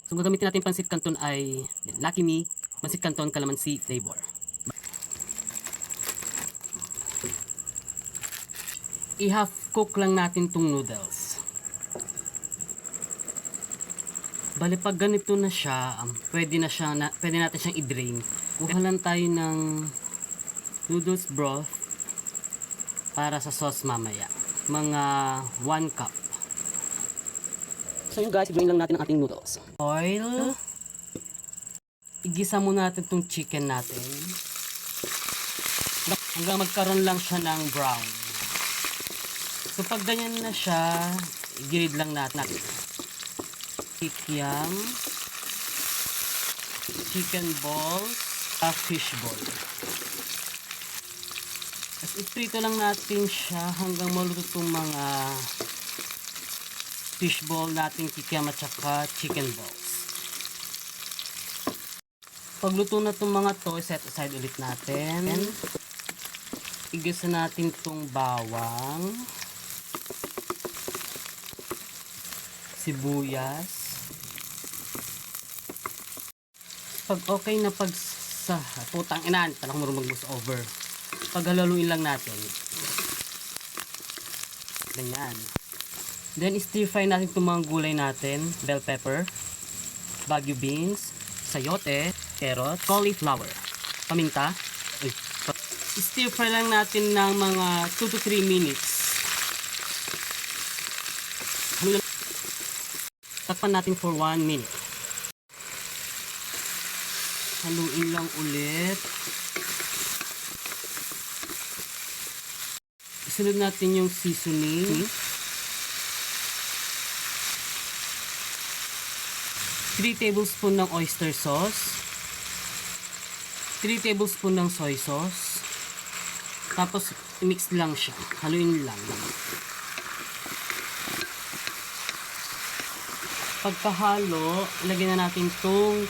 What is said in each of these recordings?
So ang gagamitin natin pansit canton ay Lucky Me, pansit canton calamansi flavor. I-half cook lang natin tong noodles. Bali pag ganito na siya, pwede natin siyang i-drain. Kuha lang tayo ng noodles broth para sa sauce mamaya. Mga 1 cup. So yun guys, i-drain lang natin ang ating noodles. Oil. Igisa muna natin tong chicken natin. Hanggang magkaroon lang siya ng brown. So pag ganyan na siya, i-grid lang natin. Kikiam, chicken balls, fish ball. Tapos iprito lang natin siya hanggang maluto itong mga fish ball natin, kikiam at saka chicken balls. Pagluto na itong mga to, set aside ulit natin. Igisa natin itong bawang, sibuyas. Pag okay na putang ina, talang marunong mag-boost over. Paghalaluin lang natin. Ganyan. Then stir fry natin itong mga gulay natin. Bell pepper, bagu beans, sayote, carrot, cauliflower, paminta. Stir fry lang natin ng mga 2 to 3 minutes. Takpan natin for 1 minute. Haluin lang ulit. Isunod natin yung seasoning. 3 tablespoon ng oyster sauce. 3 tablespoon ng soy sauce. Tapos mix lang siya. Haluin lang. Pagkahalo, ilagyan na natin itong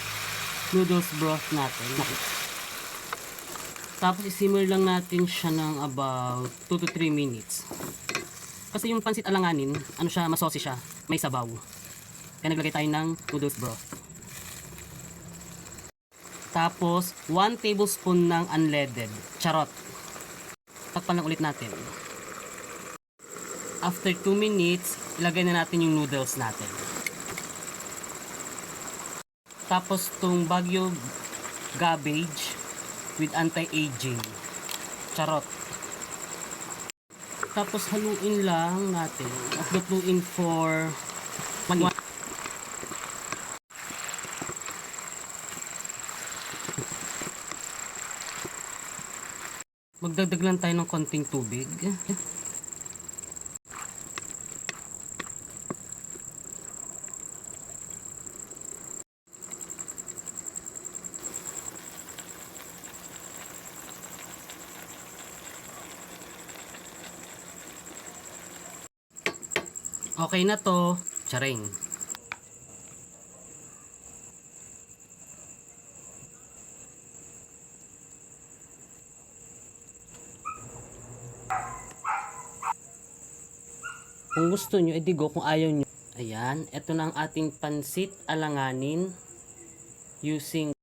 noodles broth natin. Tapos isimmer lang natin siya ng about 2 to 3 minutes. Kasi yung pansit alanganin, masaucy siya, may sabaw. Kaya naglagay tayo ng noodles broth. Tapos 1 tablespoon ng unleaded charot. Takpan lang ulit natin. After 2 minutes, ilagay na natin yung noodles natin. Tapos itong Baguio cabbage with anti-aging charot. Tapos haluin lang natin at lutuin for 1 minute. Magdagdag lang tayo ng konting tubig. Okay na to. Charing. Kung gusto nyo, edi go. Kung ayaw nyo. Ayan. Ito na ang ating pansit alanganin using